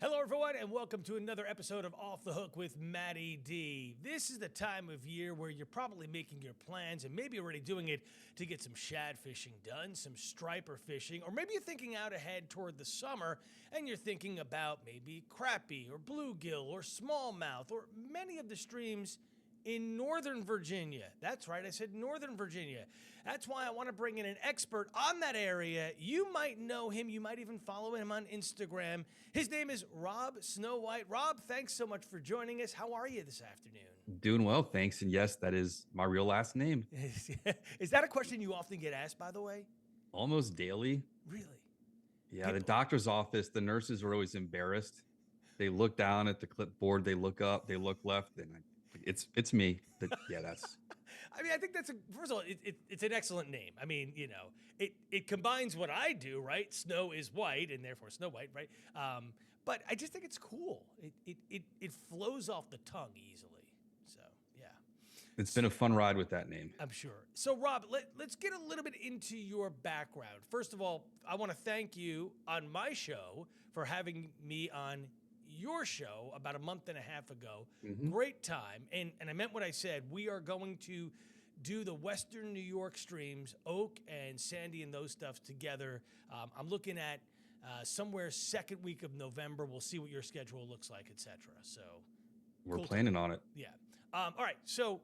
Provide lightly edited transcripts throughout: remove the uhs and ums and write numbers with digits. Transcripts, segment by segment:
Hello, everyone, and welcome to another episode of Off the Hook with MattyD. This is the time of year where you're probably making your plans and maybe already doing it to get some shad fishing done, some striper fishing, or maybe you're thinking out ahead toward the summer and you're thinking about maybe crappie or bluegill or smallmouth or many of the streams in Northern Virginia. That's right, I said Northern Virginia. That's why I want to bring in an expert on that area. You might know him, you might even follow him on Instagram. His name is Rob Snowhite. Rob, thanks so much for joining us. How are you this afternoon? Doing well, thanks. And yes, that is my real last name. Is that a question you often get asked, by the way? Almost daily. Really? Yeah, the doctor's office, the nurses are always embarrassed. They look down at the clipboard, they look up, they look left, and it's me. Yeah, that's. I mean, I think that's first of all, it's an excellent name. I mean, you know, it combines what I do, right? Snow is white, and therefore Snow White, right? But I just think it's cool. It flows off the tongue easily. So yeah, It's been a fun ride with that name. I'm sure. So Rob, let's get a little bit into your background. First of all, I want to thank you on my show for having me on your show about a month and a half ago. Mhm. Great time. And I meant what I said. We are going to do the Western New York streams, Oak and Sandy and those stuffs together. I'm looking at somewhere second week of November. We'll see what your schedule looks like, etc. So We're cool planning time. on it. Yeah. All right. So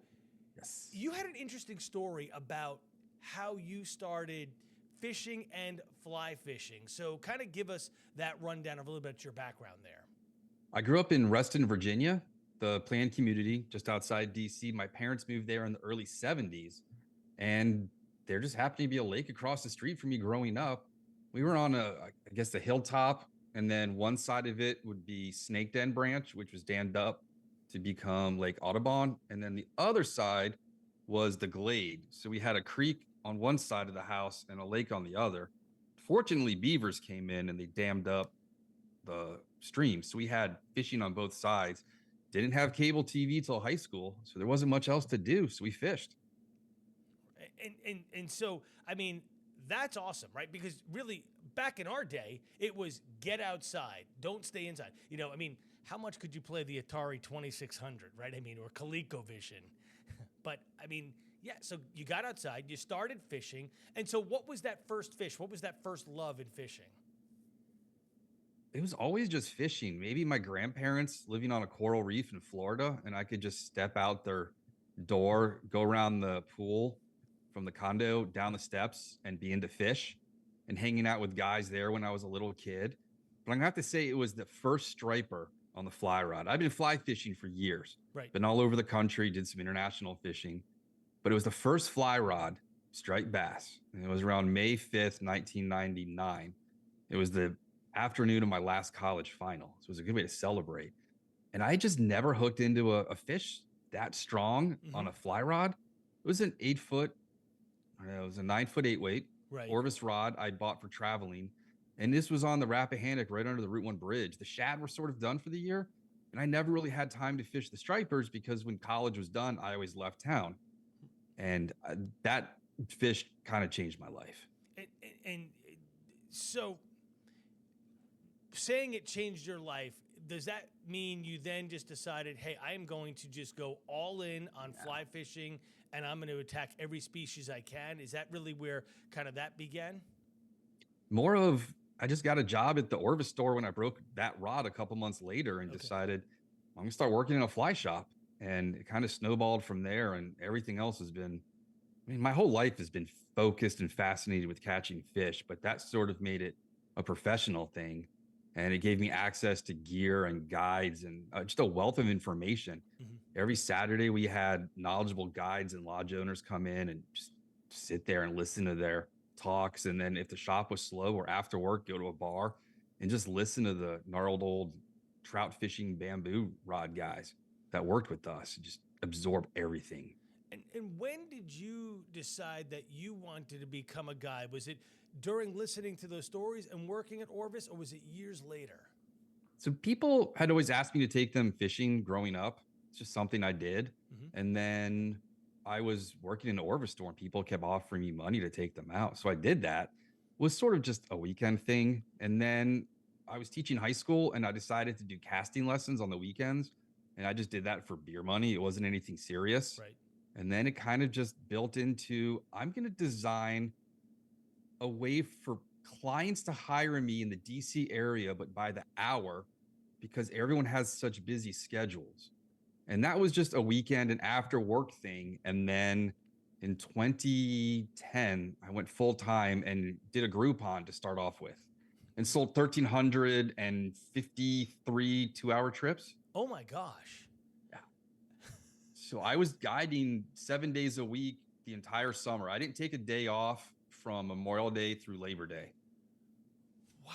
Yes. you had an interesting story about how you started fishing and fly fishing. So kind of give us that rundown of a little bit of your background there. I grew up in Reston, Virginia, the planned community just outside DC. My parents moved there in the early 70s, and there just happened to be a lake across the street from me growing up. We were on I guess, the hilltop, and then one side of it would be Snake Den Branch, which was dammed up to become Lake Audubon, and then the other side was the Glade. So we had a creek on one side of the house and a lake on the other. Fortunately, beavers came in and they dammed up the stream. So we had fishing on both sides. Didn't have cable TV till high school, so there wasn't much else to do. So we fished. And so, I mean, that's awesome, right? Because really, back in our day, it was get outside, don't stay inside. You know, I mean, how much could you play the Atari 2600, right? I mean, or ColecoVision. But I mean, yeah, so you got outside, you started fishing. And so what was that first fish? What was that first love in fishing? It was always just fishing. Maybe my grandparents living on a coral reef in Florida, and I could just step out their door, go around the pool from the condo down the steps and be into fish and hanging out with guys there when I was a little kid. But I'm gonna have to say it was the first striper on the fly rod. I've been fly fishing for years, Right. been all over the country, did some international fishing, but it was the first fly rod striped bass. And it was around May 5th, 1999. It was the afternoon of my last college final. So it was a good way to celebrate. And I just never hooked into a fish that strong on a fly rod. It was an 8 foot, it was a 9 foot 8 weight Right. Orvis rod I bought for traveling. And this was on the Rappahannock right under the Route 1 bridge. The shad were sort of done for the year. And I never really had time to fish the stripers because when college was done, I always left town. And that fish kind of changed my life. And so saying it changed your life, does that mean you then just decided, hey, I am going to just go all in on fly fishing and I'm going to attack every species I can? Is that really where kind of that began? More of, I just got a job at the Orvis store when I broke that rod a couple months later and decided I'm gonna start working in a fly shop. And it kind of snowballed from there. And everything else has been, I mean, my whole life has been focused and fascinated with catching fish, but that sort of made it a professional thing. And it gave me access to gear and guides and just a wealth of information. Every Saturday, we had knowledgeable guides and lodge owners come in and just sit there and listen to their talks. And then if the shop was slow or after work, go to a bar and just listen to the gnarled old trout fishing bamboo rod guys that worked with us and just absorb everything. And when did you decide that you wanted to become a guide? Was it during listening to those stories and working at Orvis, or was it years later? So people had always asked me to take them fishing growing up. It's just something I did. And then I was working in an Orvis store and people kept offering me money to take them out. So I did that. It was sort of just a weekend thing. And then I was teaching high school and I decided to do casting lessons on the weekends. And I just did that for beer money. It wasn't anything serious. Right. And then it kind of just built into, I'm going to design a way for clients to hire me in the DC area, but by the hour, because everyone has such busy schedules. And that was just a weekend and after work thing. And then in 2010, I went full time and did a Groupon to start off with and sold 1,353 2-hour trips. Oh my gosh. Yeah. So I was guiding 7 days a week the entire summer. I didn't take a day off from Memorial Day through Labor Day. Wow.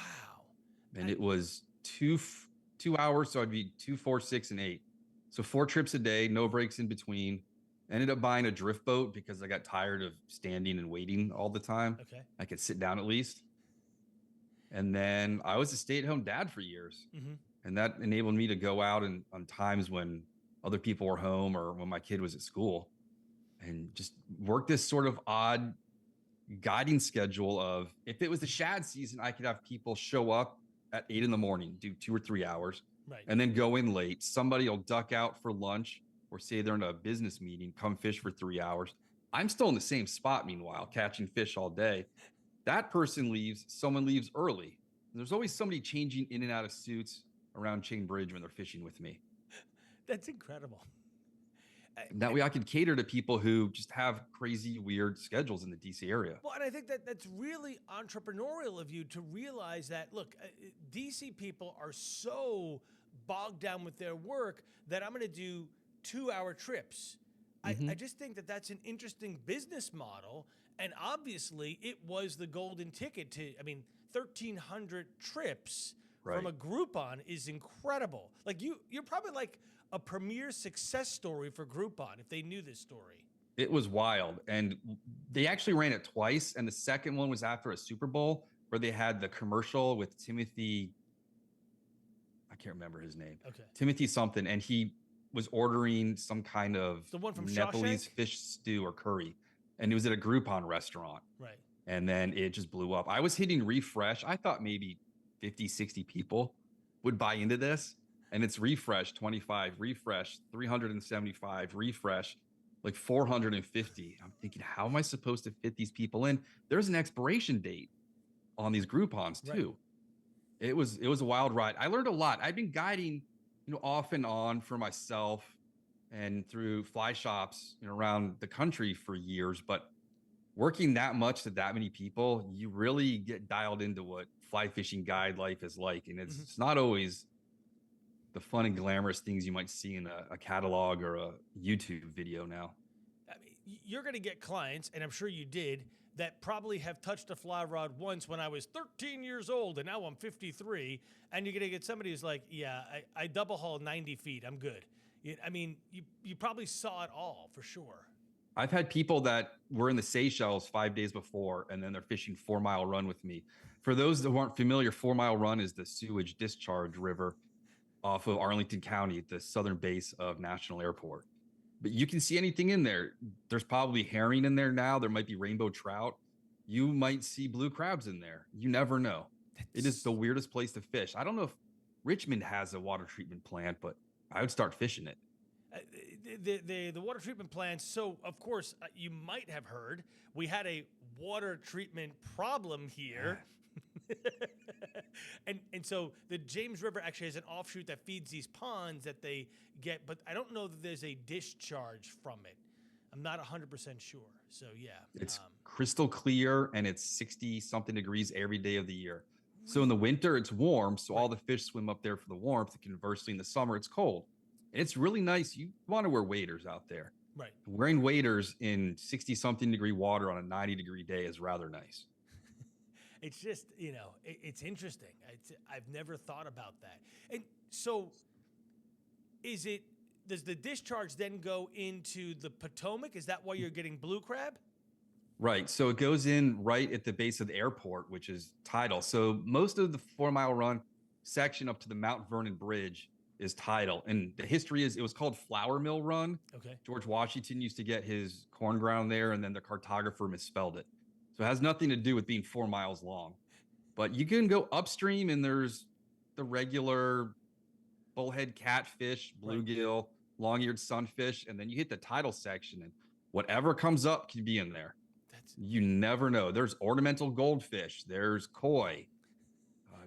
And it was 2 hours. So I'd be 2, 4, 6, and 8. So 4 trips a day, no breaks in between. Ended up buying a drift boat because I got tired of standing and waiting all the time. Okay. I could sit down at least. And then I was a stay-at-home dad for years. Mm-hmm. And that enabled me to go out and on times when other people were home or when my kid was at school and just work this sort of odd guiding schedule of, if it was the Shad season, I could have people show up at 8 a.m, do 2 or 3 hours, Right. and then go in late. Somebody will duck out for lunch or say they're in a business meeting, come fish for 3 hours. I'm still in the same spot, meanwhile, catching fish all day. That person leaves, someone leaves early. And there's always somebody changing in and out of suits around Chain Bridge when they're fishing with me. That's incredible. And that way I could cater to people who just have crazy, weird schedules in the DC area. Well, and I think that that's really entrepreneurial of you to realize that, look, DC people are so bogged down with their work that I'm going to do 2-hour trips. Mm-hmm. I just think that that's an interesting business model. And obviously, it was the golden ticket to, 1,300 trips from a Groupon is incredible. Like, you're probably like a premier success story for Groupon if they knew this story. It was wild. And they actually ran it twice. And the second one was after a Super Bowl where they had the commercial with Timothy. I can't remember his name. Okay. Timothy something. And he was ordering some kind of The one from Nepalese Shawshank? fish stew or curry. And it was at a Groupon restaurant. Right. And then it just blew up. I was hitting refresh. I thought maybe 50, 60 people would buy into this. And it's refresh 25, refresh 375, refresh like 450. I'm thinking, how am I supposed to fit these people in? There's an expiration date on these Groupons too. Right. It was a wild ride. I learned a lot. I've been guiding, off and on for myself and through fly shops, around the country for years. But working that much to that many people, you really get dialed into what fly fishing guide life is like. And it's not always the fun and glamorous things you might see in a catalog or a YouTube video now. You're going to get clients, and I'm sure you did, that probably have touched a fly rod once when I was 13 years old, and now I'm 53. And you're going to get somebody who's like, yeah, I double haul 90 feet. I'm good. You probably saw it all for sure. I've had people that were in the Seychelles 5 days before, and then they're fishing 4 Mile Run with me. For those that aren't familiar, 4 Mile Run is the sewage discharge river off of Arlington County at the southern base of National Airport. But you can see anything in there. There's probably herring in there now. There might be rainbow trout. You might see blue crabs in there. You never know. It is the weirdest place to fish. I don't know if Richmond has a water treatment plant, but I would start fishing it. The water treatment plants. So, of course, you might have heard we had a water treatment problem here. And so the James River actually has an offshoot that feeds these ponds that they get, but I don't know that there's a discharge from it. I'm not 100% sure. So, yeah. It's crystal clear, and it's 60-something degrees every day of the year. So in the winter, it's warm, so all the fish swim up there for the warmth. And conversely, in the summer, it's cold. And it's really nice. You want to wear waders out there. Right. Wearing waders in 60-something degree water on a 90-degree day is rather nice. It's just, it's interesting. I've never thought about that. And so does the discharge then go into the Potomac? Is that why you're getting blue crab? Right. So it goes in right at the base of the airport, which is tidal. So most of the 4 Mile Run section up to the Mount Vernon Bridge is tidal. And the history is it was called Flour Mill Run. Okay. George Washington used to get his corn ground there, and then the cartographer misspelled it. So it has nothing to do with being 4 miles long. But you can go upstream, and there's the regular bullhead catfish, Right. bluegill, long-eared sunfish, and then you hit the tidal section, and whatever comes up can be in there. That's You never know. There's ornamental goldfish. There's koi, uh,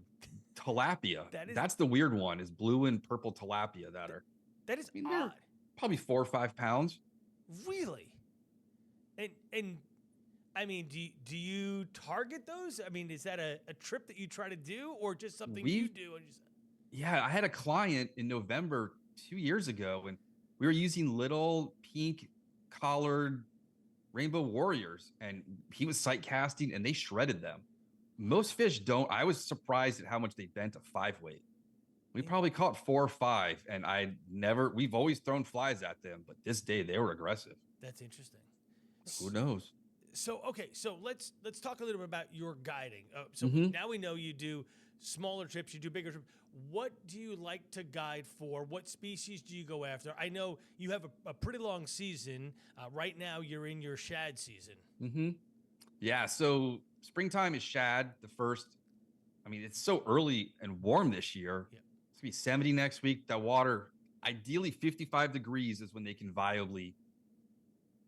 tilapia. that is That's the weird one. Is blue and purple tilapia that are. that is I mean, they're odd. probably 4 or 5 pounds. Really? And I mean, do you target those? I mean, is that a trip that you try to do, or just something you We do? And just Yeah, I had a client in November 2 years ago, and we were using little pink collared rainbow warriors, and he was sight casting, and they shredded them. Most fish don't. I was surprised at how much they bent a 5 weight. We in, probably caught 4 or 5, and I never. We've always thrown flies at them, but this day they were aggressive. that's interesting. Who knows? So okay, so let's talk a little bit about your guiding. Hmm. Now we know you do smaller trips, you do bigger trips. What do you like to guide for? What species do you go after? I know you have a pretty long season. Right now, you're in your shad season. Hmm. Yeah. So springtime is shad. The first. I mean, it's so early and warm this year. Yep. It's gonna be 70 next week. That water, ideally 55 degrees is when they can viably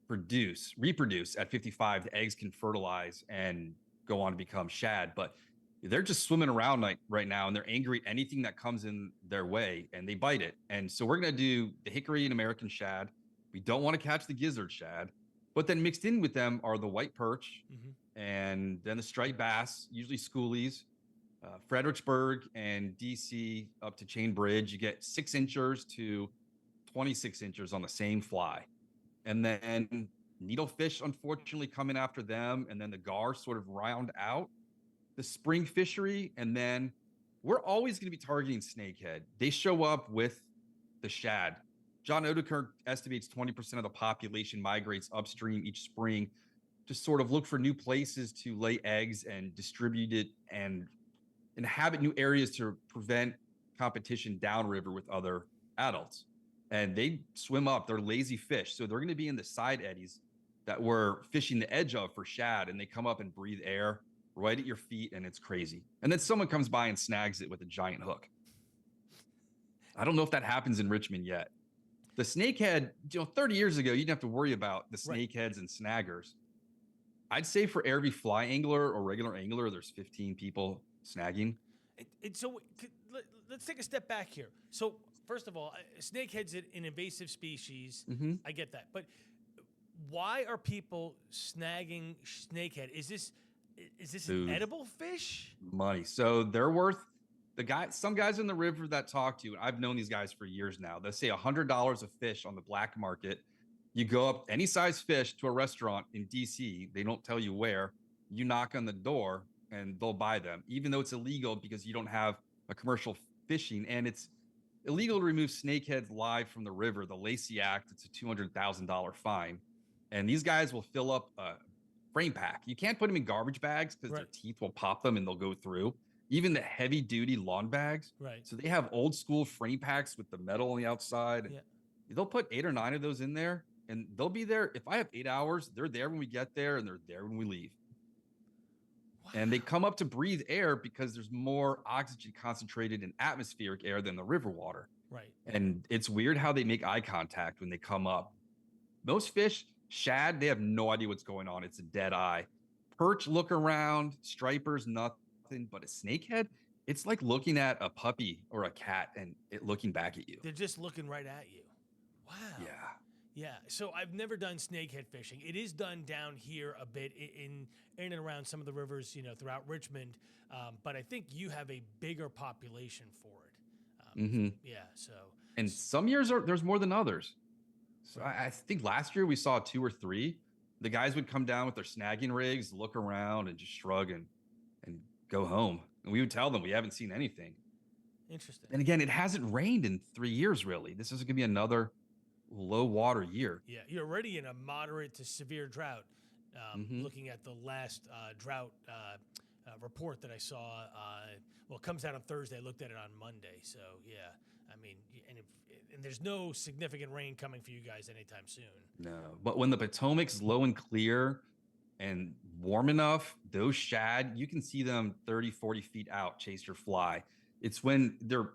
reproduce at 55. The eggs can fertilize and go on to become shad. But they're just swimming around like right now, and they're angry at anything that comes in their way, and they bite it. And so we're gonna do the hickory and American shad. We don't want to catch the gizzard shad, but then mixed in with them are the white perch, Hmm. and then the striped bass, usually schoolies, Fredericksburg and DC up to Chain Bridge. You get 6 inchers to 26 inchers on the same fly. And then needlefish, unfortunately, coming after them. And then the gar sort of round out the spring fishery. And then we're always going to be targeting snakehead. They show up with the shad. John Odekirk estimates 20% of the population migrates upstream each spring to sort of look for new places to lay eggs and distribute it and inhabit new areas to prevent competition downriver with other adults. And they swim up. They're lazy fish. So they're going to be in the side eddies that we're fishing the edge of for shad. And they come up and breathe air right at your feet. And it's crazy. And then someone comes by and snags it with a giant hook. I don't know if that happens in Richmond yet. The snakehead, 30 years ago, you didn't have to worry about the Right. snakeheads and snaggers. I'd say for every fly angler or regular angler, there's 15 people snagging. And so let's take a step back here. So first of all, snakehead's an invasive species. Mm-hmm. I get that, but why are people snagging snakehead? Is this an Dude. edible fish? Money. So they're worth some guys in the river that talk to, and I've known these guys for years now. They say $100 a fish on the black market. You go up any size fish to a restaurant in DC, they don't tell you where. You knock on the door and they'll buy them, even though it's illegal because you don't have a commercial fishing, and it's illegal to remove snakeheads live from the river. The Lacey Act, it's a $200,000 fine. And these guys will fill up a frame pack. You can't put them in garbage bags because their Right. teeth will pop them and they'll go through. Even the heavy duty lawn bags. Right. So they have old school frame packs with the metal on the outside. Yeah. They'll put 8 or 9 of those in there, and they'll be there. If I have 8 hours, they're there when we get there and they're there when we leave. Wow. And they come up to breathe air because there's more oxygen concentrated in atmospheric air than the river water. Right. And it's weird how they make eye contact when they come up. Most fish, shad, they have no idea what's going on. It's a dead eye. Perch look around, stripers, nothing. But a snakehead, it's like looking at a puppy or a cat and it looking back at you. They're just looking right at you. Wow. Yeah. Yeah. So I've never done snakehead fishing. It is done down here a bit in and around some of the rivers, throughout Richmond. But I think you have a bigger population for it. Mm-hmm. Yeah. So. And some years there's more than others. So I think last year we saw 2 or 3. The guys would come down with their snagging rigs, look around, and just shrug and go home. And we would tell them we haven't seen anything. Interesting. And again, it hasn't rained in 3 years, really. This is going to be another low water year. Yeah, you're already in a moderate to severe drought. Looking at the last drought report that I saw, it comes out on Thursday. I looked at it on Monday. So yeah, I mean, and there's no significant rain coming for you guys anytime soon. No, but when the Potomac's low and clear and warm enough, those shad, you can see them 30, 40 feet out, chase your fly. It's when they're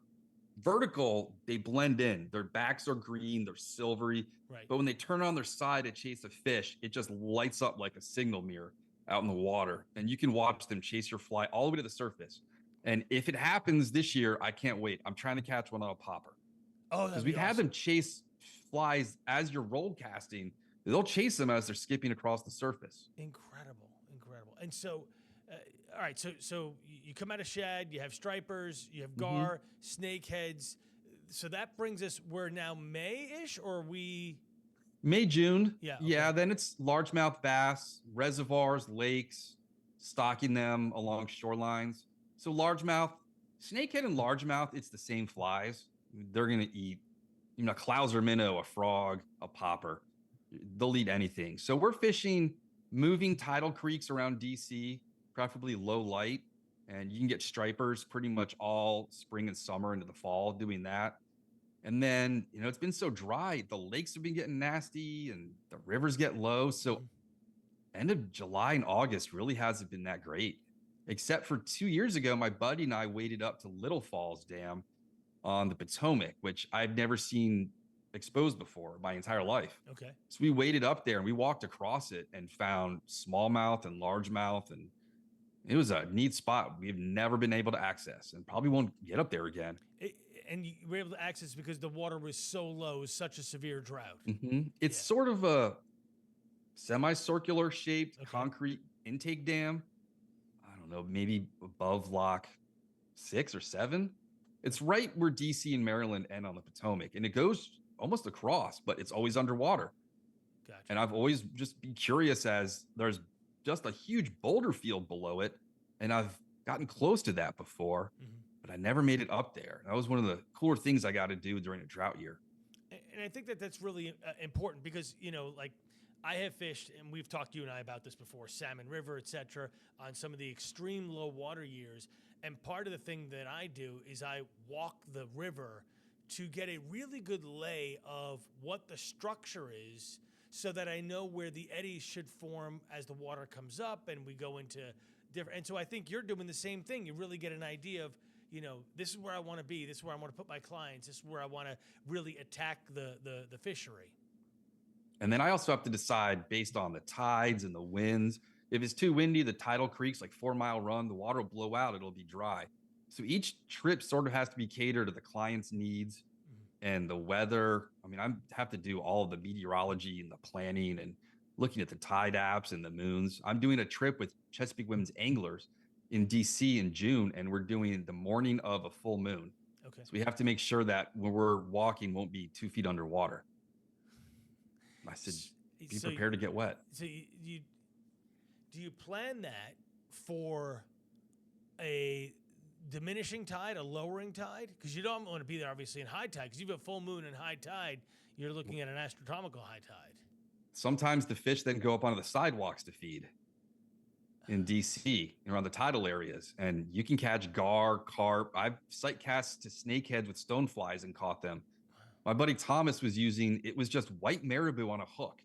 vertical, they blend in. Their backs are green, they're silvery. Right. But when they turn on their side to chase a fish, it just lights up like a signal mirror out in the water. And you can watch them chase your fly all the way to the surface. And if it happens this year, I can't wait. I'm trying to catch one on a popper Oh, because that'd we've be had awesome. them chase flies as you're roll casting. They'll chase them as they're skipping across the surface. Incredible, incredible. And so, all right, so you come out of Shad, you have stripers, you have Mhm. gar, snakeheads. So that brings us, we're now May-ish, or are we? May, June. Yeah, Yeah, okay. then it's largemouth bass, reservoirs, lakes, stocking them along shorelines. So largemouth, snakehead and largemouth, it's the same flies. They're gonna eat, a clouser minnow, a frog, a popper. They'll eat anything. So we're fishing moving tidal creeks around DC, preferably low light, and you can get stripers pretty much all spring and summer into the fall doing that. And then, it's been so dry, the lakes have been getting nasty and the rivers get low. So Mhm. end of July and August really hasn't been that great. Except for 2 years ago, my buddy and I waded up to Little Falls Dam on the Potomac, which I've never seen exposed before my entire life. Okay. So we waded up there and we walked across it and found smallmouth and largemouth, and it was a neat spot we've never been able to access and probably won't get up there again. And you were able to access because the water was so low, it was such a severe drought. It's Yeah. sort of a semicircular shaped Okay. concrete intake dam. I don't know, maybe above lock 6 or 7. It's right where DC and Maryland end on the Potomac, and it goes almost across, but it's always underwater. Gotcha. And I've always just been curious as there's just a huge boulder field below it, and I've gotten close to that before, but I never made it up there. That was one of the cooler things I got to do during a drought year. And I think that that's really important because, like I have fished, and we've talked, you and I, about this before, Salmon River, etc., on some of the extreme low water years. And part of the thing that I do is I walk the river to get a really good lay of what the structure is so that I know where the eddies should form as the water comes up and we go into different. And so I think you're doing the same thing. You really get an idea of, this is where I want to be. This is where I want to put my clients. This is where I want to really attack the fishery. And then I also have to decide based on the tides and the winds. If it's too windy, the tidal creeks, like 4 Mile Run, the water will blow out, it'll be dry. So each trip sort of has to be catered to the client's needs and the weather. I mean, I have to do all of the meteorology and the planning and looking at the tide apps and the moons. I'm doing a trip with Chesapeake Women's Anglers in DC in June, and we're doing the morning of a full moon. Okay. So we have to make sure that when we're walking won't be 2 feet underwater. I said, be prepared to get wet. So do you plan that for a diminishing tide, a lowering tide? Because you don't want to be there, obviously, in high tide. Because you've got full moon and high tide, you're looking at an astronomical high tide. Sometimes the fish then go up onto the sidewalks to feed in DC, around the tidal areas, and you can catch gar, carp. I've sight cast to snakeheads with stoneflies and caught them. My buddy Thomas was it was just white marabou on a hook,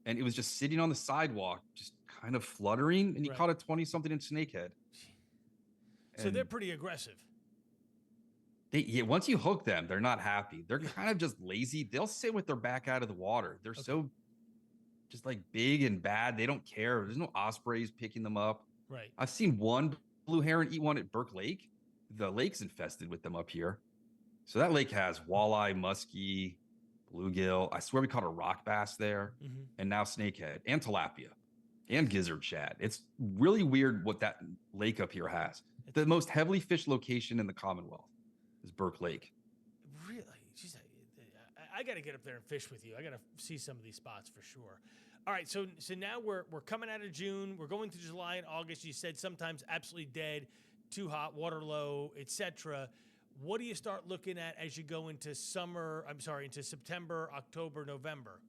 and it was just sitting on the sidewalk, just kind of fluttering, and he caught a 20-something inch snakehead. So they're pretty aggressive. Once you hook them, they're not happy. They're kind of just lazy. They'll sit with their back out of the water. They're so just like big and bad. They don't care. There's no ospreys picking them up. Right. I've seen one blue heron eat one at Burke Lake. The lake's infested with them up here. So that lake has walleye, muskie, bluegill. I swear we caught a rock bass there, and now snakehead and tilapia and gizzard shad. It's really weird what that lake up here has. The most heavily fished location in the Commonwealth is Burke Lake. Really? Jeez, I got to get up there and fish with you. I got to see some of these spots for sure. All right, so now we're coming out of June. We're going to July and August. You said sometimes absolutely dead, too hot, water low, etc. What do you start looking at as you go into into September, October, November?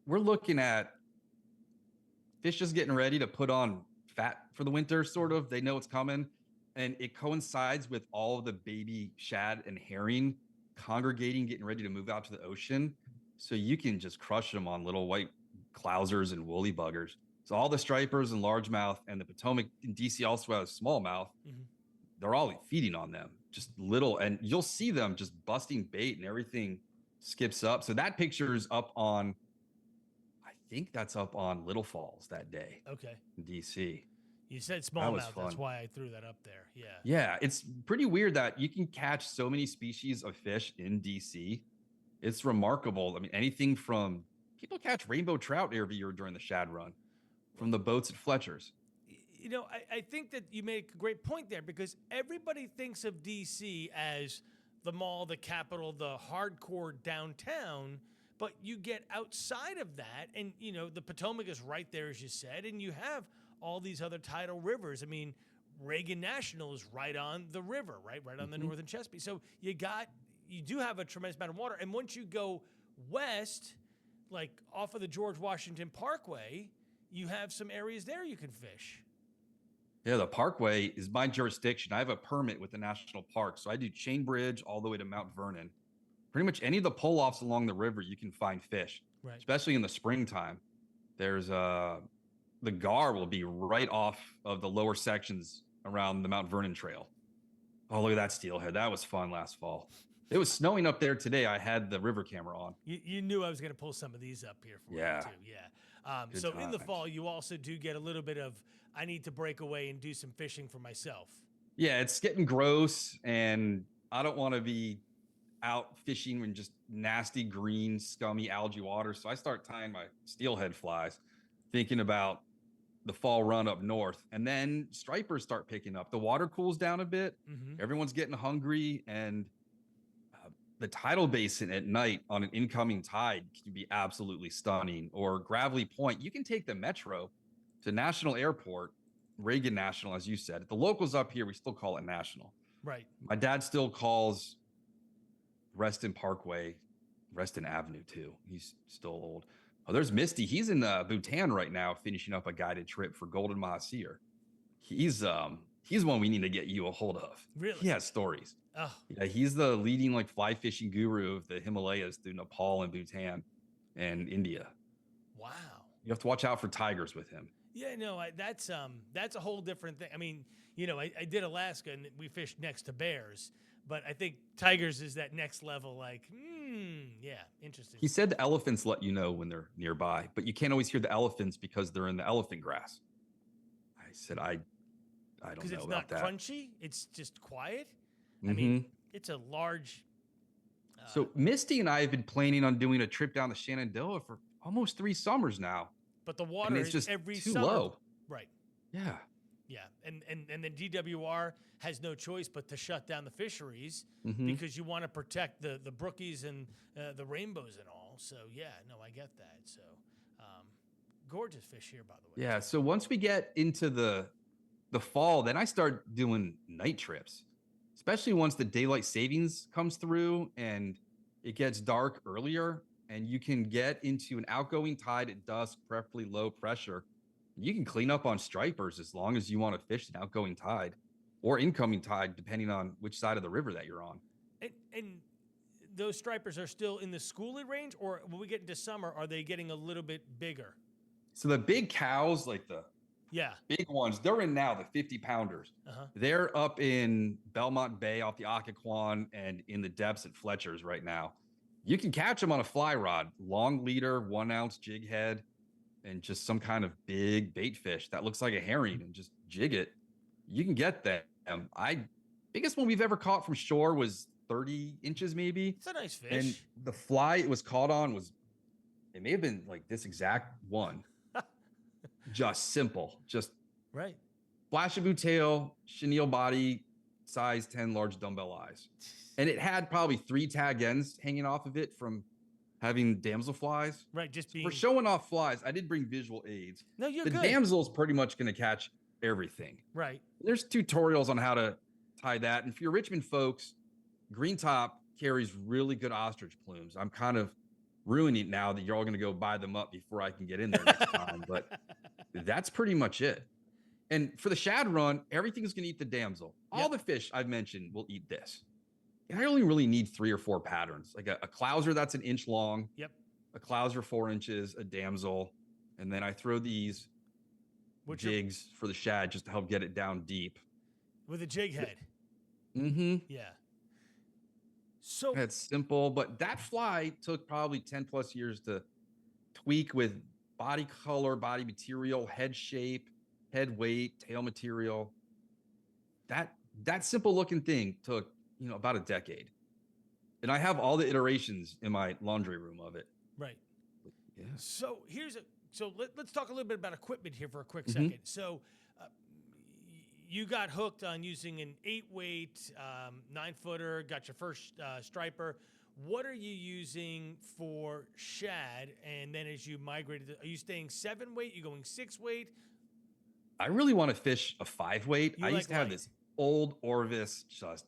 We're looking at fish just getting ready to put on fat for the winter, sort of. They know it's coming. And it coincides with all of the baby shad and herring congregating, getting ready to move out to the ocean. So you can just crush them on little white clousers and woolly buggers. So all the stripers and largemouth, and the Potomac in DC also has smallmouth. They're all feeding on them. just little, and you'll see them just busting bait and everything skips up. So that picture is up on, I think that's up on Little Falls that day Okay. in DC. You said That was smallmouth. That's fun. why I threw that up there. Yeah. Yeah, it's pretty weird that you can catch so many species of fish in DC. It's remarkable. I mean, anything from people catch rainbow trout every year during the Shad run from the boats at Fletcher's. You know, I think that you make a great point there because everybody thinks of DC as the mall, the capital, the hardcore downtown. But you get outside of that, and you know the Potomac is right there, as you said, and you have all these other tidal rivers. I mean, Reagan National is right on the river, right on the northern Chesapeake. So you do have a tremendous amount of water, and once you go west, like off of the George Washington Parkway, you have some areas there you can fish. Yeah, the Parkway is my jurisdiction. I have a permit with the national park, so I do Chain Bridge all the way to Mount Vernon. Pretty much any of the pull-offs along the river, you can find fish, Right. especially in the springtime. There's the gar will be right off of the lower sections around the Mount Vernon Trail. Oh, look at that steelhead. That was fun last fall. It was snowing up there today. I had the river camera on. You knew I was going to pull some of these up here for you, too. Yeah. So in the fall, you also do get a little bit of, I need to break away and do some fishing for myself. Yeah, it's getting gross, and I don't want to be out fishing in just nasty, green, scummy algae water. So I start tying my steelhead flies, thinking about the fall run up north. And then stripers start picking up. The water cools down a bit. Everyone's getting hungry, and the tidal basin at night on an incoming tide can be absolutely stunning. Or Gravelly Point, you can take the metro to National Airport, Reagan National, as you said. The locals up here, we still call it National. Right. My dad still calls Reston Parkway Reston Avenue too. He's still old. Oh, there's Misty. He's in Bhutan right now, finishing up a guided trip for Golden Mahseer. He's one we need to get you a hold of. Really? He has stories. Oh. Yeah, he's the leading like fly fishing guru of the Himalayas through Nepal and Bhutan and India. Wow. You have to watch out for tigers with him. Yeah, no, that's a whole different thing. I mean, you know, I did Alaska and we fished next to bears, but I think tigers is that next level. Like, yeah, interesting. He said the elephants let you know when they're nearby, but you can't always hear the elephants because they're in the elephant grass. I said, I don't know about that. Because it's not crunchy. It's just quiet. I mean, it's a large. So Misty and I have been planning on doing a trip down the Shenandoah for almost 3 summers now. But the water is just every too summer. Low. Right. Yeah. Yeah. And the DWR has no choice but to shut down the fisheries because you want to protect the brookies and the rainbows and all. So, yeah, no, I get that. So, gorgeous fish here, by the way. Yeah. So once we get into the fall, then I start doing night trips, especially once the daylight savings comes through and it gets dark earlier. And you can get into an outgoing tide at dusk, preferably low pressure. You can clean up on stripers as long as you want to fish an outgoing tide or incoming tide, depending on which side of the river that you're on. And those stripers are still in the schoolie range, or when we get into summer, are they getting a little bit bigger? So the big cows, like the big ones, they're in now, the 50-pounders. They're up in Belmont Bay off the Occoquan and in the depths at Fletcher's right now. You can catch them on a fly rod, long leader, 1-ounce jig head, and just some kind of big bait fish that looks like a herring and just jig it. You can get them. Biggest one we've ever caught from shore was 30 inches maybe. It's a nice fish. And the fly it was caught on it may have been like this exact one. Just simple, just right. Flash of tail, chenille body, size 10, large dumbbell eyes. And it had probably 3 tag ends hanging off of it from having damselflies. Right, just being... For showing off flies, I did bring visual aids. No, you're good. The damsel's pretty much going to catch everything. Right. There's tutorials on how to tie that. And for your Richmond folks, Green Top carries really good ostrich plumes. I'm kind of ruining it now that you're all going to go buy them up before I can get in there next time. But that's pretty much it. And for the shad run, everything's going to eat the damsel. All the fish I've mentioned will eat this. And I only really need 3 or 4 patterns, like a clouser that's 1 inch long, a clouser 4 inches, a damsel, and then I throw these jigs for the shad just to help get it down deep. With a jig head. Mm-hmm. Yeah. So It's simple, but that fly took probably 10 plus years to tweak with body color, body material, head shape, head weight, tail material. That simple looking thing took, about a decade. And I have all the iterations in my laundry room of it. right. Yeah. So let's talk a little bit about equipment here for a quick Mhm. second. So you got hooked on using an 8-weight 9-footer, got your first striper. What are you using for shad? And then as you migrated, are you staying 7-weight? You going 6-weight? I really want to fish a 5-weight. You I like used to have light? this old Orvis just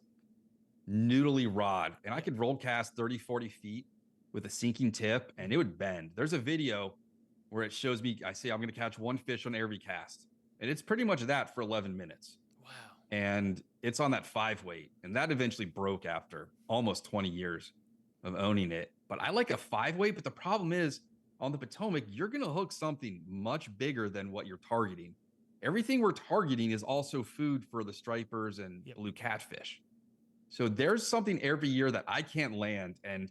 noodly rod, and I Yeah. could roll cast 30, 40 feet with a sinking tip, and it would bend. There's a video where it shows me, I say I'm going to catch one fish on every cast. And it's pretty much that for 11 minutes. Wow. And it's on that 5-weight. And that eventually broke after almost 20 years of owning it. But I like a 5-weight. But the problem is on the Potomac, you're going to hook something much bigger than what you're targeting. Everything we're targeting is also food for the stripers and Yep. blue catfish. So there's something every year that I can't land. And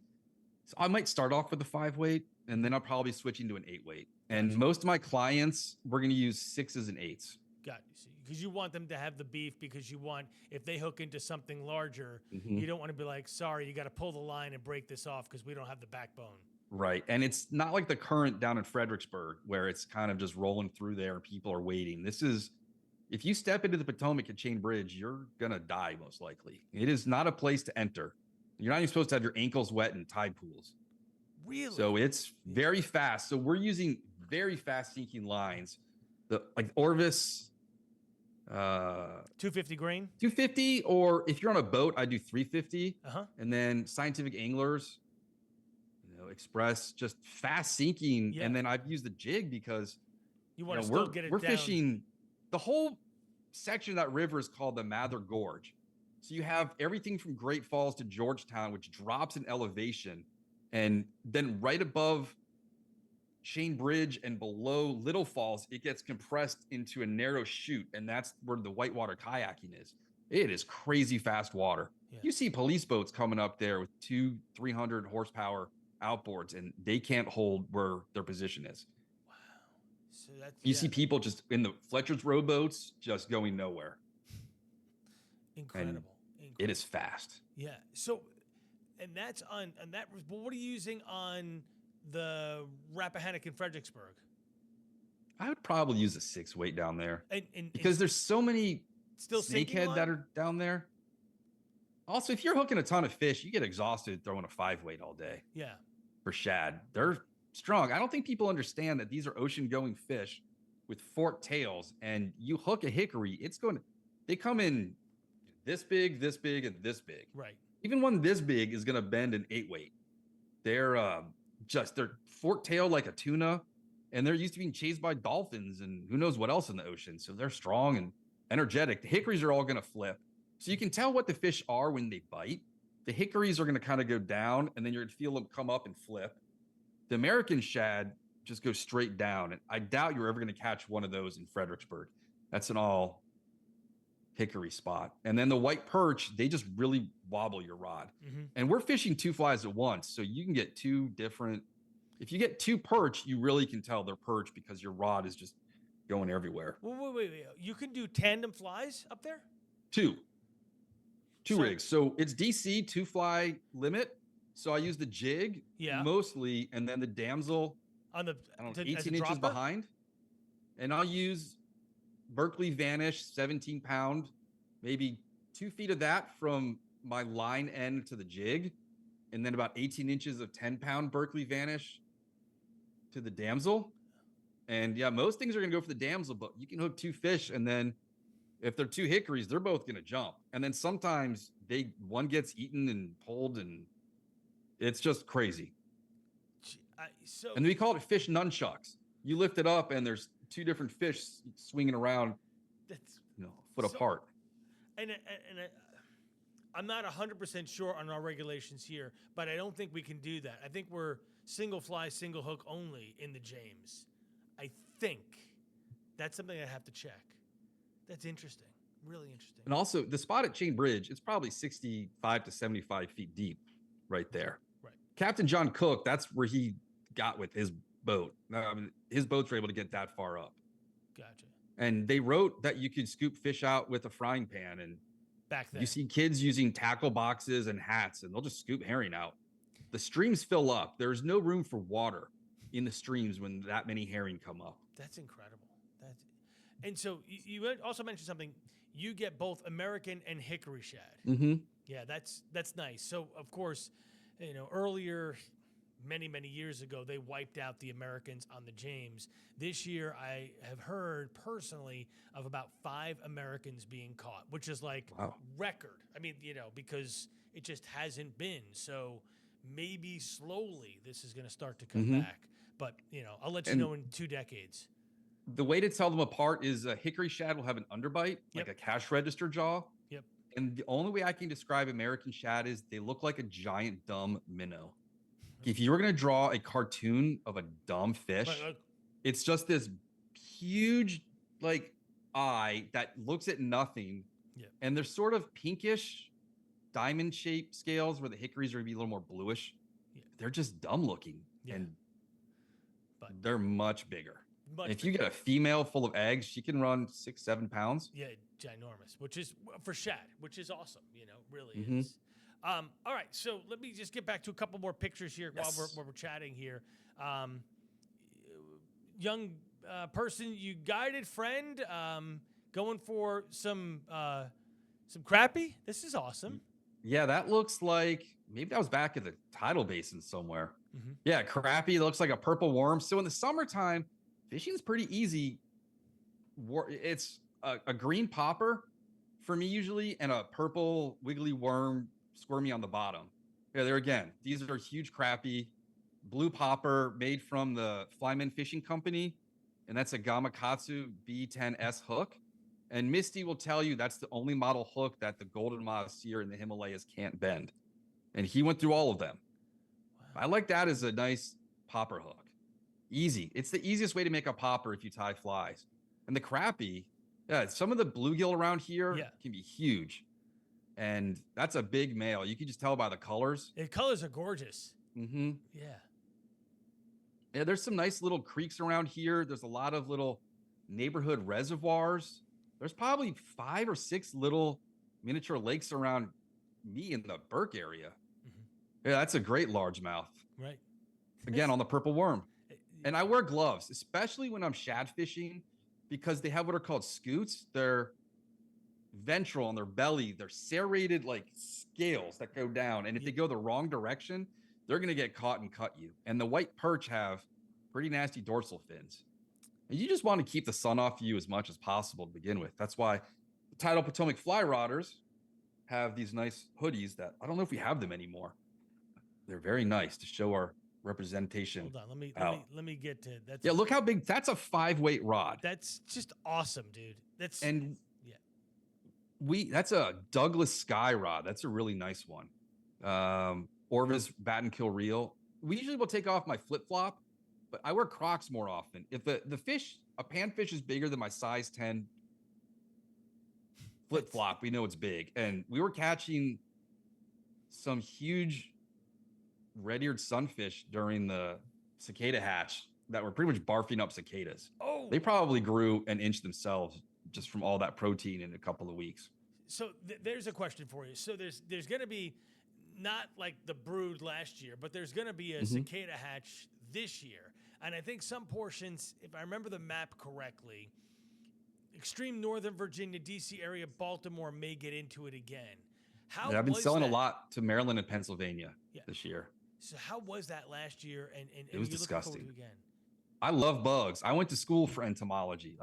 so I might start off with the 5-weight, and then I'll probably switching to an 8-weight. And Gotcha. most of my clients, we're going to use 6s and 8s. Got you. Because you want them to have the beef, because you want, if they hook into something larger, Mhm. you don't want to be like, sorry, you got to pull the line and break this off because we don't have the backbone. Right. And it's not like the current down in Fredericksburg where it's kind of just rolling through there and people are waiting. This is, if you step into the Potomac at Chain Bridge, you're going to die most likely. It is not a place to enter. You're not even supposed to have your ankles wet in tide pools. Really? So it's very fast. So we're using very fast sinking lines. Like Orvis, 250 grain? 250, or if you're on a boat, I do 350. Uh-huh. And then Scientific Anglers, Express, just fast sinking. Yeah. And then I've used the jig because You want to still we're get it we're down. fishing the whole section of that river is called the Mather Gorge. So you have everything from Great Falls to Georgetown, which drops in elevation, and then right above Chain Bridge and below Little Falls, it gets compressed into a narrow chute, and that's where the whitewater kayaking is. It is crazy fast water. Yeah. You see police boats coming up there with 200-300 horsepower outboards, and they can't hold where their position is. Wow. So that's, You see people just in the Fletcher's rowboats just going nowhere. incredible. It is fast. Yeah. So, and that's on that. But what are you using on the Rappahannock in Fredericksburg? I would probably use a 6-weight down there And because there's so many still sinking snakehead line? that are down there. Also, if you're hooking a ton of fish, you get exhausted throwing a 5-weight all day. Yeah. For shad, they're strong. I don't think people understand that these are ocean-going fish with forked tails, and you hook a hickory, they come in this big, and this big. Right. Even one this big is going to bend an 8-weight. They're forked tail like a tuna, and they're used to being chased by dolphins and who knows what else in the ocean. So they're strong and energetic. The hickories are all going to flip. So you can tell what the fish are when they bite. The hickories are going to kind of go down, and then you're going to feel them come up and flip. The American shad just goes straight down. And I doubt you're ever going to catch one of those in Fredericksburg. That's an all hickory spot. And then the white perch, they just really wobble your rod. Mm-hmm. And we're fishing 2 flies at once. So you can get 2 different. If you get 2 perch, you really can tell they're perch because your rod is just going everywhere. Wait. You can do tandem flies up there? 2 rigs. So it's DC 2-fly limit. So I use the jig mostly, and then the damsel on the 18 inches behind. And I'll use Berkeley Vanish 17-pound, maybe 2 feet of that from my line end to the jig, and then about 18 inches of 10-pound Berkeley Vanish to the damsel. And yeah, most things are going to go for the damsel, but you can hook 2 fish, and then if they're 2 hickories, they're both going to jump. And then sometimes one gets eaten and pulled, and it's just crazy. And we call it fish nunchucks. You lift it up, and there's 2 different fish swinging around, that's a foot apart. And I'm not 100% sure on our regulations here, but I don't think we can do that. I think we're single fly, single hook only in the James. I think that's something I have to check. That's interesting. Really interesting. And also the spot at Chain Bridge, it's probably 65 to 75 feet deep right there. Right. Captain John Cook, that's where he got with his boat. His boats were able to get that far up. Gotcha. And they wrote that you could scoop fish out with a frying pan. And back then, you see kids using tackle boxes and hats, and they'll just scoop herring out. The streams fill up. There's no room for water in the streams when that many herring come up. That's incredible. And so you also mentioned something. You get both American and hickory shad. Mm-hmm. Yeah, that's nice. So of course, earlier, many years ago, they wiped out the Americans on the James. This year, I have heard personally of about 5 Americans being caught, which is like record. I mean, because it just hasn't been. So maybe slowly this is going to start to come back. But I'll let you know in 2 decades. The way to tell them apart is a hickory shad will have an underbite, like a cash register jaw. Yep. And the only way I can describe American shad is they look like a giant dumb minnow. If you were going to draw a cartoon of a dumb fish, it's just this huge like eye that looks at nothing. Yep. And they're sort of pinkish diamond shaped scales where the hickories are going to be a little more bluish. Yep. They're just dumb looking and they're much bigger. If you get a female full of eggs, she can run 6-7 pounds. Yeah, ginormous, which is for shad, which is awesome. Really is. All right, so let me just get back to a couple more pictures here while we're chatting here. Young person, you guided friend, going for some crappie. This is awesome. Yeah, that looks like maybe that was back at the tidal basin somewhere. Yeah, crappie looks like a purple worm. So in the summertime, fishing is pretty easy. It's a green popper for me usually, and a purple wiggly worm squirmy on the bottom. Yeah, there again, these are huge crappie. Blue popper made from the Flyman Fishing Company, and that's a Gamakatsu B10S hook. And Misty will tell you that's the only model hook that the Golden Mossir in the Himalayas can't bend. And he went through all of them. Wow. I like that as a nice popper hook. Easy. It's the easiest way to make a popper if you tie flies. And the crappie, some of the bluegill around here can be huge. And that's a big male. You can just tell by the colors. The colors are gorgeous. Mm-hmm. Yeah, there's some nice little creeks around here. There's a lot of little neighborhood reservoirs. There's probably 5 or 6 little miniature lakes around me in the Burke area. Yeah, that's a great largemouth. Right. Again, on the purple worm. And I wear gloves, especially when I'm shad fishing, because they have what are called scoots. They're ventral on their belly. They're serrated like scales that go down. And if they go the wrong direction, they're going to get caught and cut you. And the white perch have pretty nasty dorsal fins. And you just want to keep the sun off you as much as possible to begin with. That's why the Tidal Potomac fly rodders have these nice hoodies that I don't know if we have them anymore. They're very nice to show our representation. Hold on, let me get to that. Yeah, look how big. That's a 5-weight rod. That's just awesome, dude. That's that's a Douglas Sky rod. That's a really nice one. Orvis bat and kill reel. We usually will take off my flip flop, but I wear Crocs more often. If the fish, a panfish is bigger than my size 10 flip flop, we know it's big. And we were catching some huge red-eared sunfish during the cicada hatch that were pretty much barfing up cicadas. Oh, they probably grew an inch themselves just from all that protein in a couple of weeks. So there's a question for you. So there's going to be not like the brood last year, but there's going to be a cicada hatch this year. And I think some portions, if I remember the map correctly, extreme Northern Virginia, DC area, Baltimore may get into it again. I've been selling a lot to Maryland and Pennsylvania this year. So how was that last year? And it was disgusting. Again? I love bugs. I went to school for entomology.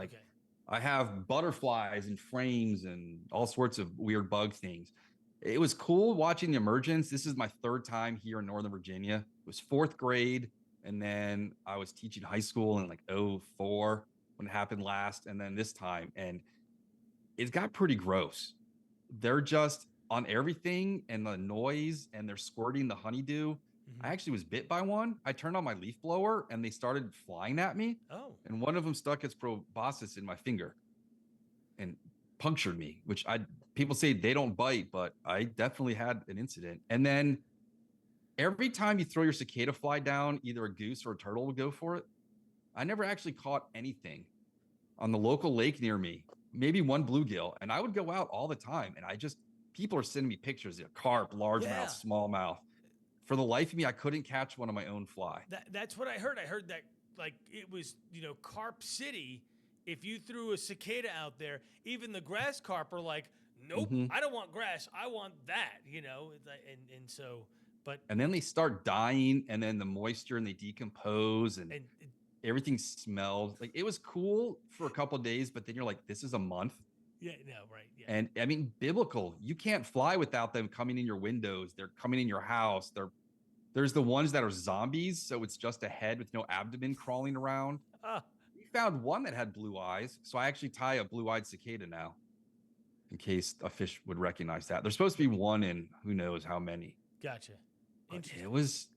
I have butterflies and frames and all sorts of weird bug things. It was cool watching the emergence. This is my 3rd time here in Northern Virginia. It was 4th grade. And then I was teaching high school in 2004 when it happened last. And then this time, and it got pretty gross. They're just on everything and the noise, and they're squirting the honeydew. I actually was bit by one. I turned on my leaf blower and they started flying at me. Oh. And one of them stuck its proboscis in my finger and punctured me, which people say they don't bite, but I definitely had an incident. And then every time you throw your cicada fly down, either a goose or a turtle will go for it. I never actually caught anything on the local lake near me, maybe one bluegill. And I would go out all the time. And people are sending me pictures of carp, largemouth, Yeah. smallmouth. For the life of me, I couldn't catch one on my own fly. That's what I heard. I heard that like it was, Carp City. If you threw a cicada out there, even the grass carp are like, nope, I don't want grass. I want that, and so, but. And then they start dying, and then the moisture, and they decompose, and everything smelled like it was cool for a couple of days, but then you're like, this is a month. Yeah, no, right. Yeah. And I mean, biblical, you can't fly without them coming in your windows. They're coming in your house. There's the ones that are zombies. So it's just a head with no abdomen crawling around. We found one that had blue eyes. So I actually tie a blue-eyed cicada now in case a fish would recognize that. There's supposed to be one in who knows how many. Gotcha. It was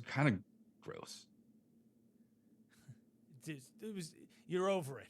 kind of gross. You're over it.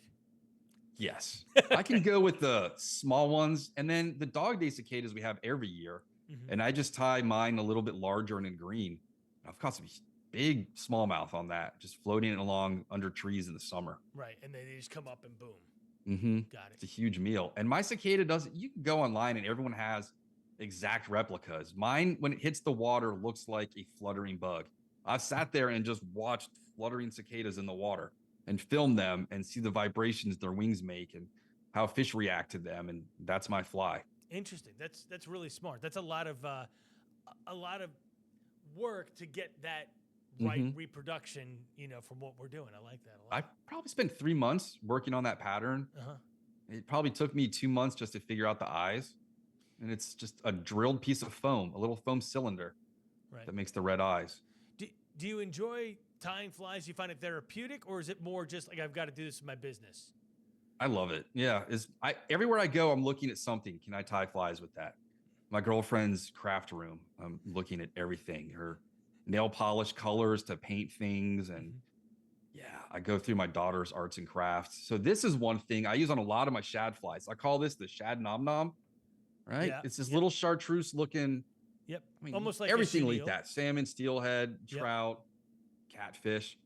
Yes. I can go with the small ones. And then the dog day cicadas we have every year. And I just tie mine a little bit larger and in green. I've caught some big smallmouth on that, just floating along under trees in the summer. Right. And then they just come up and boom. Got it. It's a huge meal. And my cicada you can go online and everyone has exact replicas. Mine, when it hits the water, looks like a fluttering bug. I've sat there and just watched fluttering cicadas in the water and film them and see the vibrations their wings make and how fish react to them. And that's my fly. Interesting. That's really smart. That's a lot of work to get that right reproduction, from what we're doing. I like that a lot. I probably spent 3 months working on that pattern. It probably took me 2 months just to figure out the eyes. And it's just a drilled piece of foam, a little foam cylinder that makes the red eyes. Do you enjoy tying flies? Do you find it therapeutic, or is it more just like, I've got to do this in my business? I love it. Yeah. Everywhere I go, I'm looking at something. Can I tie flies with that? My girlfriend's craft room, I'm looking at everything, her nail polish colors to paint things. And I go through my daughter's arts and crafts. So this is one thing I use on a lot of my shad flies. I call this the shad nom nom, right? Yeah. It's this little chartreuse looking. Yep. I mean, almost like everything like that. Salmon, steelhead, trout, catfish.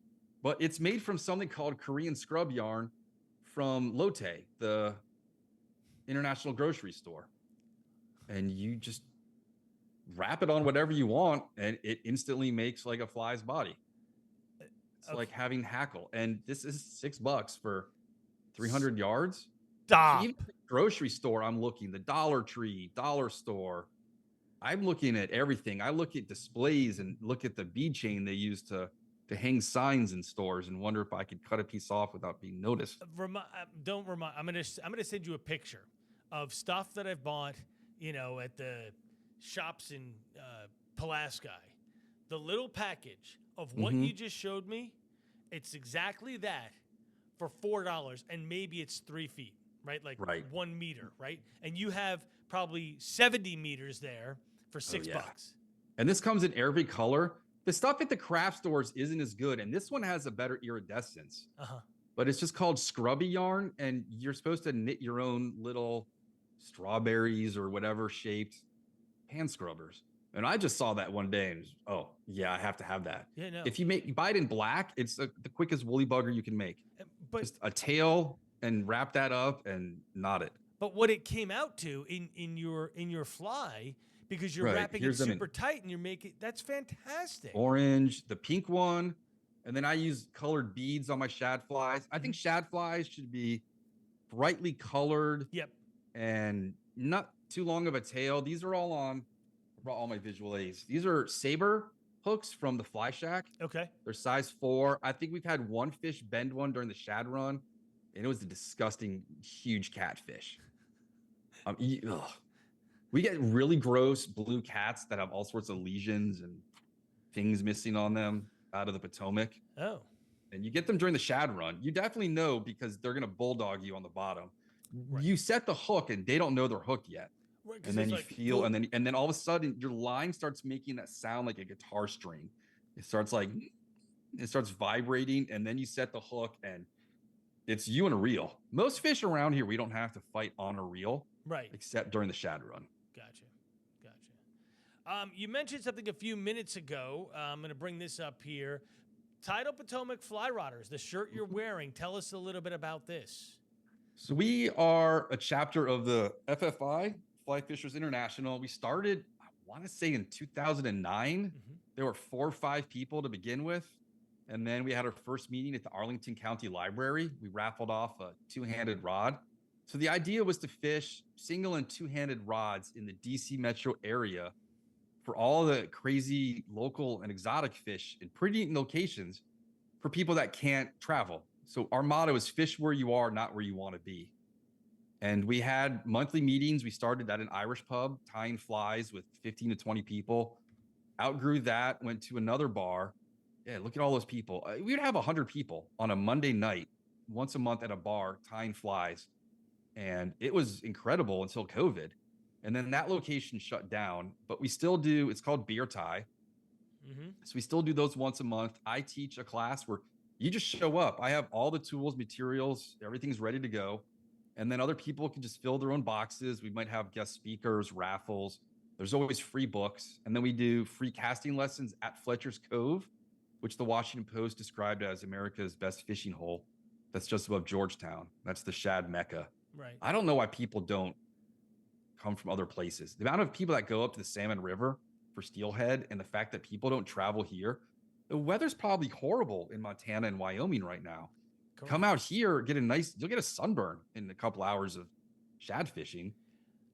But it's made from something called Korean scrub yarn from Lotte, the international grocery store. And you just wrap it on whatever you want, and it instantly makes like a fly's body. It's like having hackle. And this is $6 for 300 yards. Stop. Even the grocery store, I'm looking, the Dollar Tree, dollar store. I'm looking at everything. I look at displays and look at the bead chain they use to hang signs in stores and wonder if I could cut a piece off without being noticed. Don't remind. I'm gonna send you a picture of stuff that I've bought, at the shops in Pulaski. The little package of what you just showed me, it's exactly that for $4, and maybe it's 3 feet, right? Like 1 meter, right? And you have probably 70 meters there for $6. And this comes in every color. The stuff at the craft stores isn't as good, and this one has a better iridescence. But it's just called scrubby yarn, and you're supposed to knit your own little strawberries or whatever shaped hand scrubbers. And I just saw that one day and I have to have that. Yeah, no. If you buy it in black, it's the quickest woolly bugger you can make. But just a tail and wrap that up and knot it. But what it came out to in your fly, because you're wrapping it super tight and you're making, that's fantastic. Orange, the pink one, and then I use colored beads on my shad flies. I think shad flies should be brightly colored. Yep. And not too long of a tail. These are all I brought all my visual aids. These are saber hooks from the Fly Shack. Okay. They're size 4. I think we've had one fish bend one during the shad run, and it was a disgusting, huge catfish. We get really gross blue cats that have all sorts of lesions and things missing on them out of the Potomac. Oh. And you get them during the shad run. You definitely know because they're going to bulldog you on the bottom. Right. You set the hook and they don't know they're hooked yet. Right, and then you feel, and then all of a sudden your line starts making that sound like a guitar string. It starts vibrating, and then you set the hook and It's you and a reel. Most fish around here, we don't have to fight on a reel, Right. except during the shad run. Gotcha. You mentioned something a few minutes ago. I'm going to bring this up here. Tidal Potomac Fly Rodders, the shirt you're wearing. Tell us a little bit about this. So we are a chapter of the FFI, Fly Fishers International. We started, I want to say in 2009. There were 4 or 5 people to begin with. And then we had our first meeting at the Arlington County Library. We raffled off a 2-handed rod. So the idea was to fish single and 2-handed rods in the DC metro area for all the crazy local and exotic fish in pretty neat locations for people that can't travel. So our motto is fish where you are, not where you want to be. And we had monthly meetings. We started at an Irish pub, tying flies with 15 to 20 people. Outgrew that, went to another bar. Yeah, look at all those people. We would have 100 people on a Monday night, once a month at a bar, tying flies. And it was incredible until COVID. And then that location shut down, but we still do, it's called beer tie. So we still do those once a month. I teach a class where you just show up. I have all the tools, materials, everything's ready to go. And then other people can just fill their own boxes. We might have guest speakers, raffles. There's always free books. And then we do free casting lessons at Fletcher's Cove, which the Washington Post described as America's best fishing hole. That's just above Georgetown. That's the shad mecca. Right. I don't know why people don't come from other places. The amount of people that go up to the Salmon River for steelhead and the fact that people don't travel here, the weather's probably horrible in Montana and Wyoming right now. Correct. Come out here, you'll get a sunburn in a couple hours of shad fishing,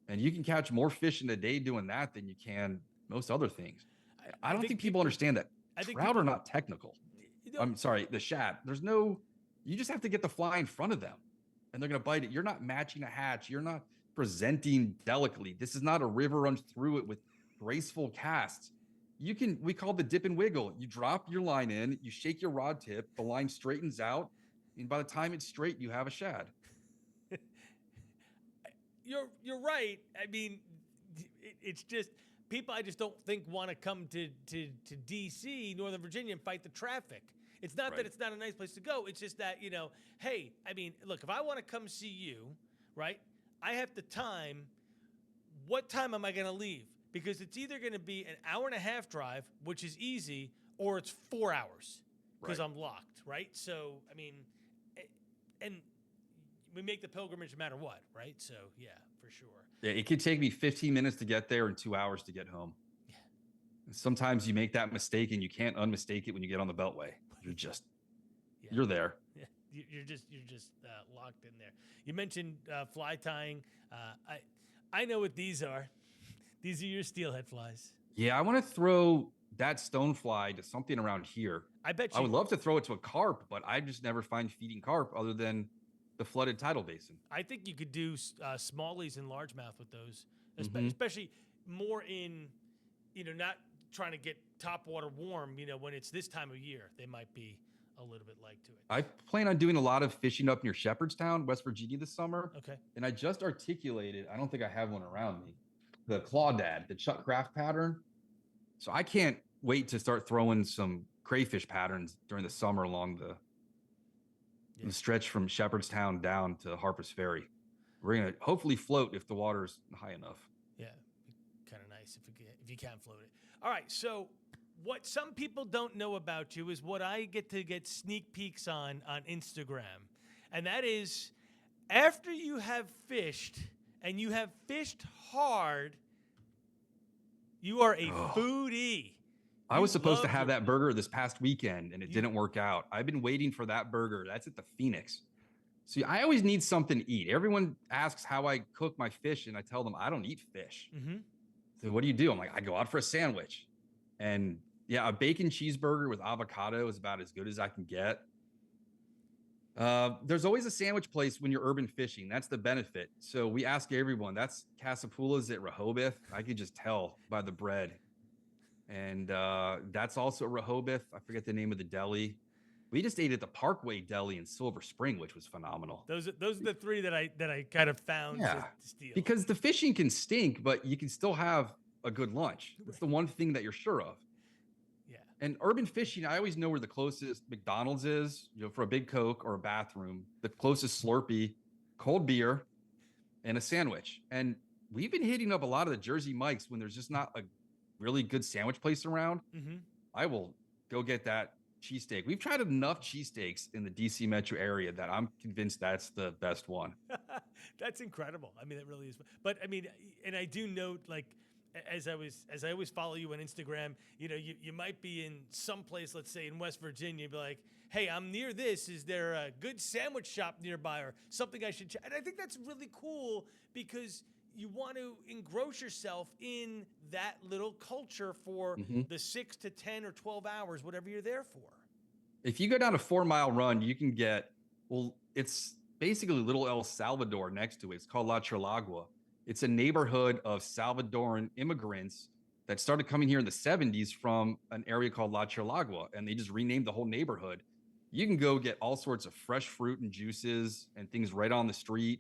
and you can catch more fish in a day doing that than you can most other things. I don't think people understand that trout are not technical. I'm sorry, the shad. You just have to get the fly in front of them and they're going to bite it. You're not matching a hatch. You're not presenting delicately. This is not a river runs through it with graceful casts. We call the dip and wiggle. You drop your line in, you shake your rod tip, the line straightens out, and by the time it's straight, you have a shad. You're right. I mean, it's just people I just don't think want to come to DC, Northern Virginia, and fight the traffic. It's not that it's not a nice place to go. It's just that, hey, I mean, look, if I want to come see you, right, I have to time, what time am I going to leave? Because it's either going to be an hour and a half drive, which is easy, or it's 4 hours because I'm locked, right? So, I mean, and we make the pilgrimage no matter what, right? So, yeah, for sure. Yeah, it could take me 15 minutes to get there and 2 hours to get home. Yeah. And sometimes you make that mistake and you can't unmistake it when you get on the Beltway. You're there. Yeah, you're just locked in there. You mentioned fly tying. I know what these are. These are your steelhead flies. Yeah, I want to throw that stone fly to something around here. I bet you. I would love to throw it to a carp, but I just never find feeding carp other than the flooded tidal basin. I think you could do smallies and largemouth with those, especially more in, not trying to get top water warm, when it's this time of year. They might be a little bit like to it. I plan on doing a lot of fishing up near Shepherdstown, West Virginia this summer. Okay. And I just articulated, I don't think I have one around me, the clawdad, the Chuck Craft pattern. So I can't wait to start throwing some crayfish patterns during the summer along the stretch from Shepherdstown down to Harpers Ferry. We're going to hopefully float if the water's high enough. Yeah, kind of nice if you can float it. All right, so what some people don't know about you is what I get to get sneak peeks on Instagram. And that is, after you have fished, and you have fished hard, you are a foodie. I was supposed to have that burger this past weekend, and it didn't work out. I've been waiting for that burger. That's at the Phoenix. See, I always need something to eat. Everyone asks how I cook my fish, and I tell them I don't eat fish. So what do? I'm like, I go out for a sandwich. And yeah, a bacon cheeseburger with avocado is about as good as I can get. There's always a sandwich place when you're urban fishing. That's the benefit. So we ask everyone. That's Casapula's at Rehoboth. I could just tell by the bread. And that's also Rehoboth. I forget the name of the deli. We just ate at the Parkway Deli in Silver Spring, which was phenomenal. Those are the three that I kind of found to steal. Because the fishing can stink, but you can still have a good lunch. It's the one thing that you're sure of. Yeah. And urban fishing, I always know where the closest McDonald's is, for a big Coke or a bathroom, the closest Slurpee, cold beer, and a sandwich. And we've been hitting up a lot of the Jersey Mike's when there's just not a really good sandwich place around. Mm-hmm. I will go get that cheesesteak. We've tried enough cheesesteaks in the DC metro area that I'm convinced that's the best one. That's incredible. I mean, it really is. But I mean, and I do note, like, as I always follow you on Instagram, you might be in some place, let's say in West Virginia, be like, hey, I'm near this. Is there a good sandwich shop nearby or something I should check? And I think that's really cool because you want to engross yourself in that little culture for the 6 to 10 or 12 hours, whatever you're there for. If you go down a 4-mile run, you can get, it's basically Little El Salvador next to it. It's called La Chilagua. It's a neighborhood of Salvadoran immigrants that started coming here in the 70s from an area called La Chilagua, and they just renamed the whole neighborhood. You can go get all sorts of fresh fruit and juices and things right on the street.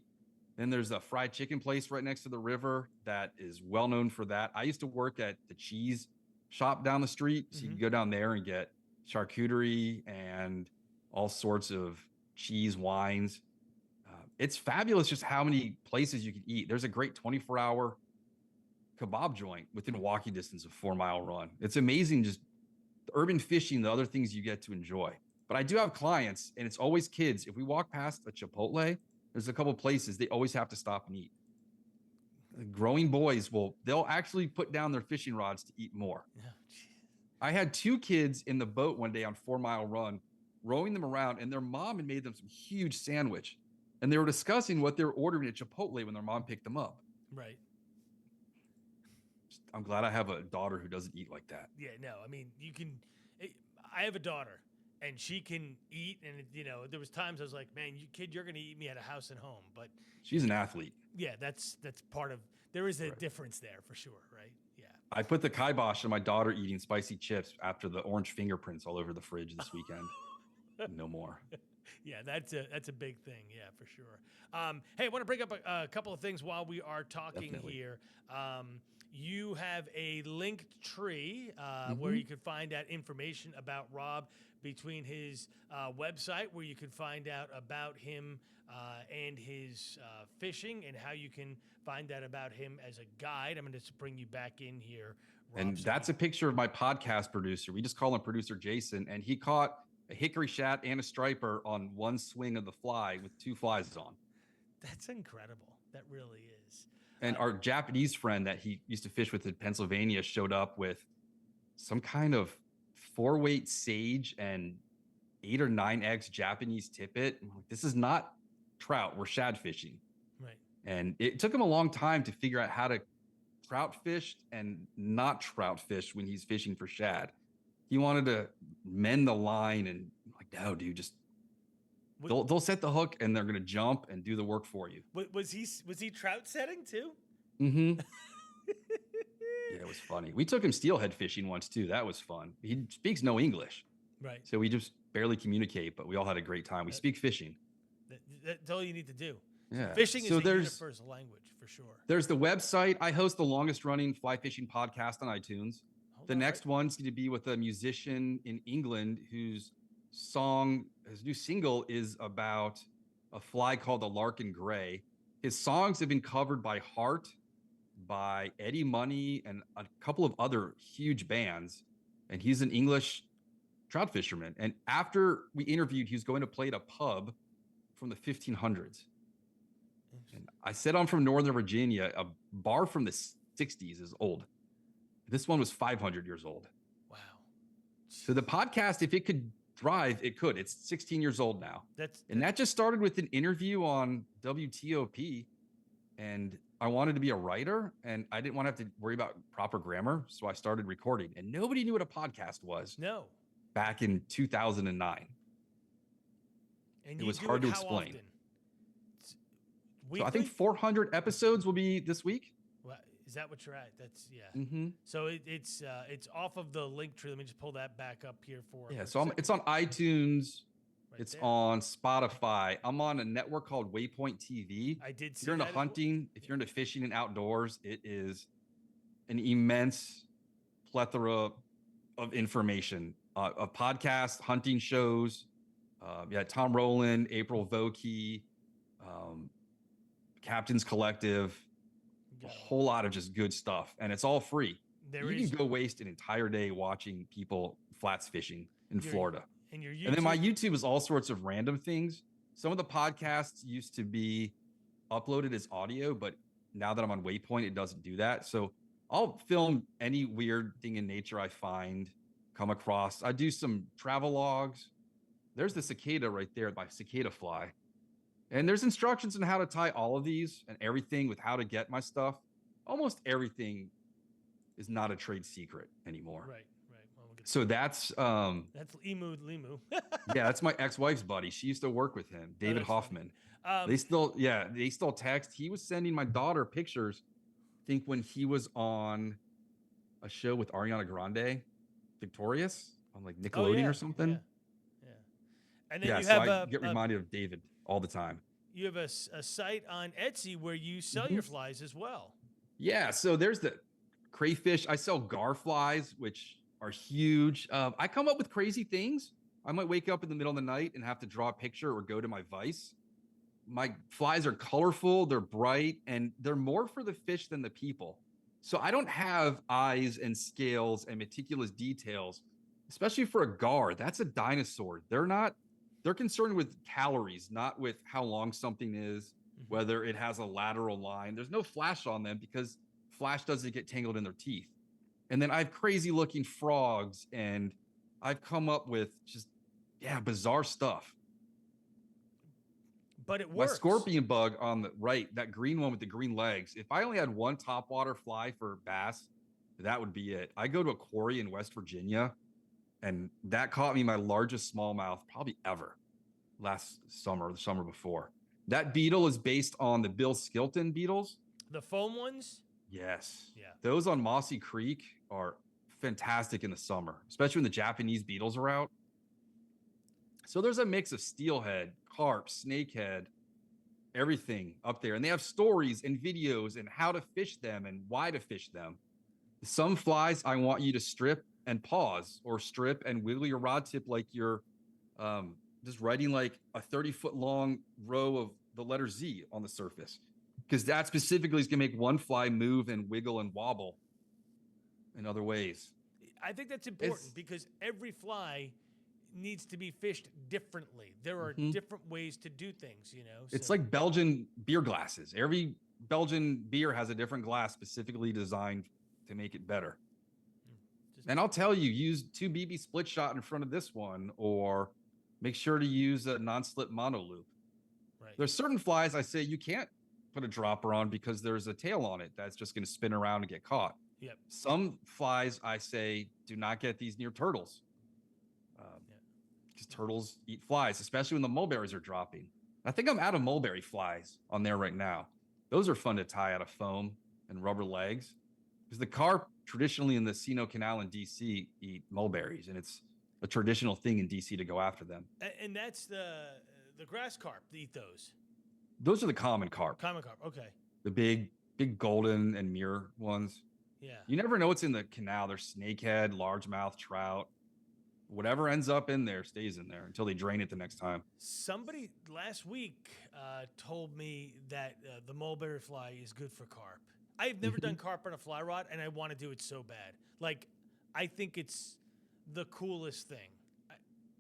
Then there's a fried chicken place right next to the river that is well known for that. I used to work at the cheese shop down the street, so you can go down there and get charcuterie and all sorts of cheese wines. It's fabulous just how many places you can eat. There's a great 24-hour kebab joint within walking distance of 4-mile run. It's amazing, just the urban fishing, the other things you get to enjoy. But I do have clients, and it's always kids. If we walk past a Chipotle, there's a couple places they always have to stop and eat. The growing boys they'll actually put down their fishing rods to eat more. Oh, I had 2 kids in the boat one day on 4-mile run, rowing them around, and their mom had made them some huge sandwich. And they were discussing what they were ordering at Chipotle when their mom picked them up. right. I'm glad I have a daughter who doesn't eat like that. Yeah, no, I mean, I have a daughter, and she can eat, and, there was times I was like, man, you're going to eat me at a house and home. But She's an athlete. yeah, that's part of, there is a difference there for sure, right? Yeah. I put the kibosh on my daughter eating spicy chips after the orange fingerprints all over the fridge this weekend. No more. Yeah, that's a big thing. Yeah, for sure. Hey, I want to bring up a couple of things while we are talking here. You have a linked tree where you can find out information about Rob between his website, where you can find out about him and his fishing, and how you can find out about him as a guide. I'm going to bring you back in here, Rob. And that's a picture of my podcast producer. We just call him producer Jason, and he caught a hickory shad and a striper on one swing of the fly with 2 flies on. That's incredible. That really is. And our Japanese friend that he used to fish with in Pennsylvania showed up with some kind of 4-weight sage and 8 or 9x Japanese tippet. I'm like, this is not trout. We're shad fishing. Right. And it took him a long time to figure out how to trout fish and not trout fish when he's fishing for shad. He wanted to mend the line, and I'm like, no, dude, just they'll set the hook and they're gonna jump and do the work for you. Was he trout setting too? Mm-hmm. Yeah, it was funny. We took him steelhead fishing once too. That was fun. He speaks no English, right? So we just barely communicate, but we all had a great time. We speak fishing. That's all you need to do. Yeah. Fishing is a universal language for sure. There's the website. I host the longest running fly fishing podcast on iTunes. The next one's going to be with a musician in England whose new single is about a fly called the Larkin Gray. His songs have been covered by Heart, by Eddie Money, and a couple of other huge bands. And he's an English trout fisherman. And after we interviewed, he was going to play at a pub from the 1500s. And I said, I'm from Northern Virginia. A bar from the 60s is old. This one was 500 years old. Wow. So the podcast, if it could thrive, it could. It's 16 years old now. That just started with an interview on WTOP. And I wanted to be a writer, and I didn't want to have to worry about proper grammar. So I started recording, and nobody knew what a podcast was. No. Back in 2009. And it was hard to explain. So I think 400 episodes will be this week. Is that what you're at? That's Mm-hmm. So it's off of the link tree. Let me just pull that back up here for. Yeah. So it's on iTunes. Right it's there. on Spotify. I'm on a network called Waypoint TV. I did see. If you're into hunting, if you're into fishing and outdoors, it is an immense plethora of information, of podcasts, hunting shows. Tom Rowland, April Vokey, um, Captain's Collective, a whole lot of just good stuff. And it's all free. You can go waste an entire day watching people flats fishing in Florida. And your YouTube. And then my YouTube is all sorts of random things. Some of the podcasts used to be uploaded as audio, but now that I'm on Waypoint, it doesn't do that. So I'll film any weird thing in nature I come across. I do some travel logs. There's the cicada right there, my cicada fly. And there's instructions on how to tie all of these and everything with how to get my stuff. Almost everything is not a trade secret anymore. Right. Well, so that's Limu. Yeah, that's my ex-wife's buddy. She used to work with him, David Hoffman. They still text. He was sending my daughter pictures, I think when he was on a show with Ariana Grande, Victorious, on like Nickelodeon or something. Yeah. And then you have I get reminded of David all the time. You have a site on Etsy where you sell your flies as well. Yeah, so there's the crayfish. I sell gar flies, which are huge. I come up with crazy things. I might wake up in the middle of the night and have to draw a picture or go to my vise. My flies are colorful, they're bright, and they're more for the fish than the people. So I don't have eyes and scales and meticulous details, especially for a gar. That's a dinosaur. They're concerned with calories, not with how long something is, whether it has a lateral line. There's no flash on them because flash doesn't get tangled in their teeth. And then I have crazy looking frogs, and I've come up with just, bizarre stuff. But it works. My scorpion bug on the right, that green one with the green legs, if I only had one topwater fly for bass, that would be it. I go to a quarry in West Virginia, and that caught me my largest smallmouth probably ever last summer or the summer before. That beetle is based on the Bill Skilton beetles. The foam ones? Yes. Yeah. Those on Mossy Creek are fantastic in the summer, especially when the Japanese beetles are out. So there's a mix of steelhead, carp, snakehead, everything up there. And they have stories and videos and how to fish them and why to fish them. Some flies I want you to strip and pause, or strip and wiggle your rod tip like you're just writing like a 30-foot long row of the letter Z on the surface. Because that specifically is going to make one fly move and wiggle and wobble in other ways. I think that's important because every fly needs to be fished differently. There are different ways to do things, you know. It's like Belgian beer glasses. Every Belgian beer has a different glass specifically designed to make it better. And I'll tell you, use 2 BB split shot in front of this one, or make sure to use a non-slip mono loop. Right. There's certain flies I say you can't put a dropper on because there's a tail on it that's just going to spin around and get caught. Yep. Some flies I say do not get these near turtles. Because turtles eat flies, especially when the mulberries are dropping. I think I'm out of mulberry flies on there right now. Those are fun to tie out of foam and rubber legs. Because the carp traditionally in the Sino Canal in DC eat mulberries, and it's a traditional thing in DC to go after them. And that's the grass carp that eat those. Those are the common carp. Common carp, okay. The big golden and mirror ones. Yeah. You never know what's in the canal. There's snakehead, largemouth, trout. Whatever ends up in there stays in there until they drain it the next time. Somebody last week told me that the mulberry fly is good for carp. I've never done carp on a fly rod, and I want to do it so bad. Like, I think it's the coolest thing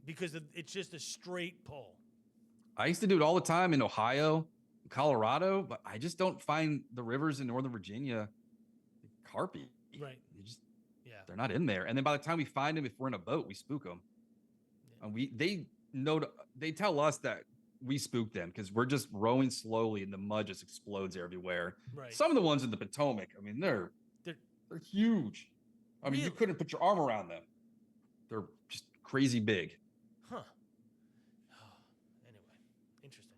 because it's just a straight pull. I used to do it all the time in Ohio, Colorado, but I just don't find the rivers in Northern Virginia carpy. Right. They're not in there. And then by the time we find them, if we're in a boat, we spook them. Yeah. And they tell us that we spook them because we're just rowing slowly and the mud just explodes everywhere. Right. Some of the ones in the Potomac, I mean, they're huge. I mean, you couldn't put your arm around them. They're just crazy big. Huh. Anyway, interesting.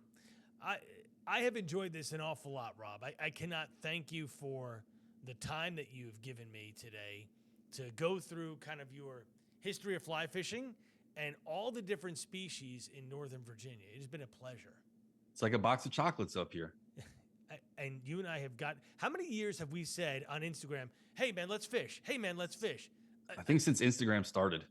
I have enjoyed this an awful lot, Rob. I cannot thank you for the time that you've given me today to go through kind of your history of fly fishing and all the different species in Northern Virginia. It has been a pleasure. It's like a box of chocolates up here. And you and I have got, how many years have we said on Instagram, hey man, let's fish. Hey man, let's fish. I think since Instagram started.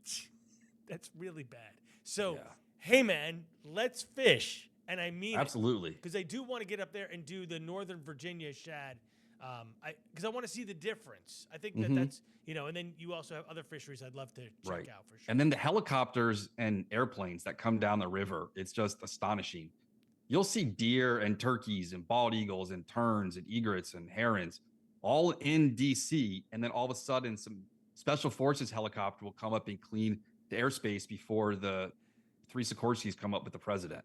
That's really bad. So, Yeah. hey, man, let's fish. And I mean Absolutely. Because I do want to get up there and do the Northern Virginia shad. Because I want to see the difference. I think that's, and then you also have other fisheries I'd love to check out for sure. And then the helicopters and airplanes that come down the river, it's just astonishing. You'll see deer and turkeys and bald eagles and terns and egrets and herons all in DC. And then all of a sudden, some special forces helicopter will come up and clean the airspace before the three Sikorskis come up with the president.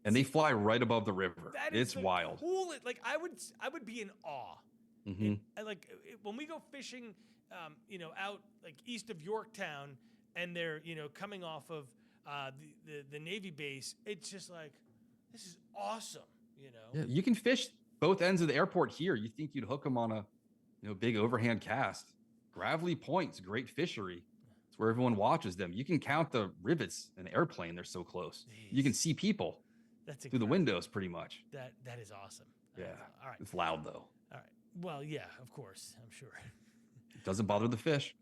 And they fly right above the river. It's wild. Like I would be in awe. When we go fishing, out like east of Yorktown, and they're coming off of the Navy base. It's just like, this is awesome. Yeah, you can fish both ends of the airport here. You think you'd hook them on a big overhand cast? Gravelly Point's a great fishery. It's where everyone watches them. You can count the rivets in the airplane. They're so close. Jeez. You can see people. That's through the windows, pretty much. That is awesome. Yeah. All right. It's loud though. All right. Well, yeah, of course, I'm sure. It doesn't bother the fish.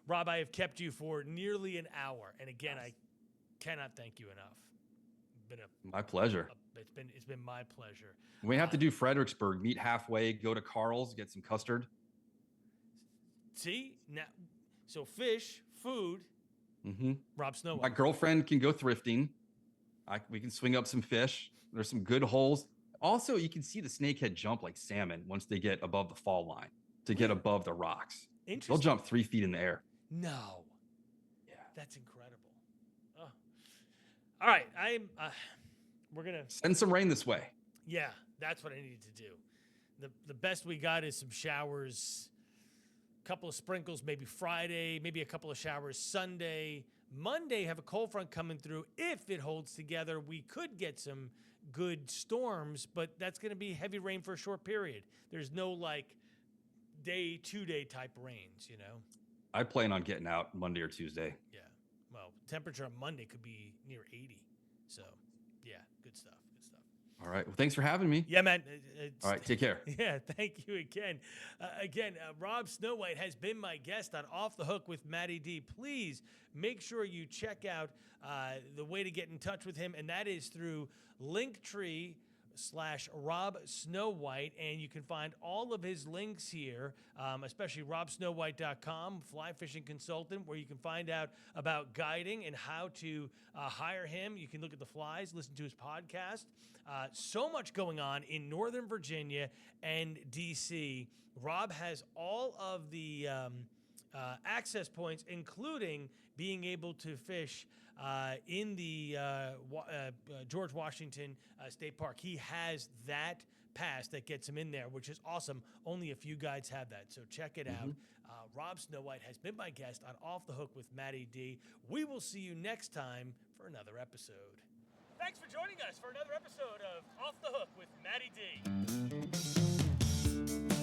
Rob, I have kept you for nearly an hour, and again, I cannot thank you enough. My pleasure. It's been my pleasure. We have to do Fredericksburg. Meet halfway. Go to Carl's. Get some custard. See now, so fish, food. Rob Snowhite. My girlfriend can go thrifting. We can swing up some fish. There's some good holes. Also, you can see the snakehead jump like salmon once they get above the fall line to get above the rocks. Interesting. They'll jump 3 feet in the air. No. Yeah. That's incredible. Oh. All right. We're going to send some rain this way. Yeah, that's what I needed to do. The best we got is some showers, a couple of sprinkles, maybe Friday, maybe a couple of showers Sunday. Monday, have a cold front coming through. If it holds together, we could get some good storms, but that's going to be heavy rain for a short period. There's no day, 2-day type rains, I plan on getting out Monday or Tuesday. Yeah. Well, temperature on Monday could be near 80. So, yeah, good stuff. All right. Well, thanks for having me. Yeah, man. All right. Take care. Yeah, thank you again. Rob Snowhite has been my guest on Off the Hook with MattyD. Please make sure you check out the way to get in touch with him, and that is through Linktree /Rob Snowhite, and you can find all of his links here, especially robsnowhite.com, fly fishing consultant, where you can find out about guiding and how to hire him. You can look at the flies, listen to his podcast. So much going on in Northern Virginia and DC. Rob has all of the access points, including being able to fish in the George Washington State Park. He has that pass that gets him in there, which is awesome. Only a few guides have that, so check it out. Rob Snowhite has been my guest on Off the Hook with MattyD. We will see you next time for another episode. Thanks for joining us for another episode of Off the Hook with MattyD.